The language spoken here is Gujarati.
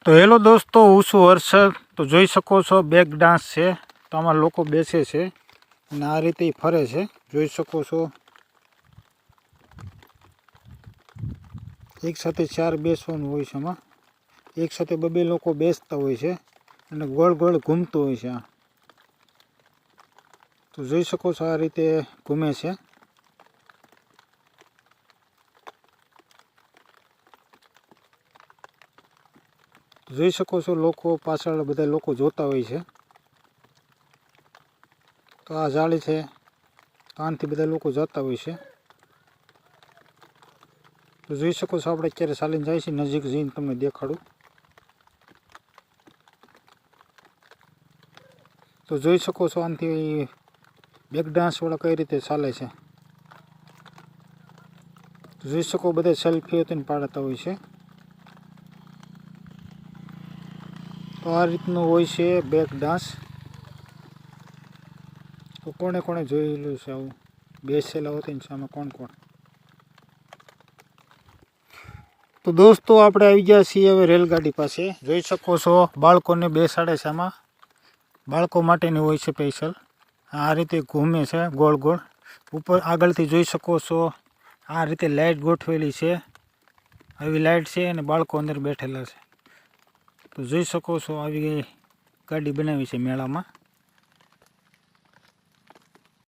તો હેલો દોસ્તો, હું છું હર્ષદ। તો જોઈ શકો છો બેક ડાન્સ છે। તો આમાં લોકો બેસે છે અને આ રીતે ફરે છે, જોઈ શકો છો। એક સાથે 4 બેસવાનું હોય છે। આમાં એક સાથે બે લોકો બેસતા હોય છે અને ગોળ ગોળ ઘૂમતું હોય છે। તો જોઈ શકો છો આ રીતે ઘૂમે છે। જોઈ શકો છો લોકો પાછળ બધા લોકો જોતા હોય છે। તો આ જાળી છે, કાનથી બધા લોકો જતા હોય છે। તો જોઈ શકો છો આપણે અત્યારે ચાલીને જાય છે, નજીક જઈને તમને દેખાડું। તો જોઈ શકો છો આનાથી બેક ડાન્સ વાળા કઈ રીતે ચાલે છે। તો જોઈ શકો બધા સેલ્ફી તેને પાડતા હોય છે। તો આ રીતનું હોય છે બેક ડાન્સ। તો કોણે કોણે જોયેલું છે આવું બેસેલા હોતી ને સામે કોણ કોણ? તો દોસ્તો આપણે આવી ગયા છીએ હવે રેલગાડી પાસે। જોઈ શકો છો બાળકોને બેસાડે છે। આમાં બાળકો માટેની હોય છે સ્પેશિયલ। આ રીતે ઘૂમે છે ગોળ ગોળ। ઉપર આગળથી જોઈ શકો છો આ રીતે લાઇટ ગોઠવેલી છે, આવી લાઇટ છે અને બાળકો અંદર બેઠેલા છે। તો જોઈ શકો છો આવી ગાડી બનાવી છે મેળામાં।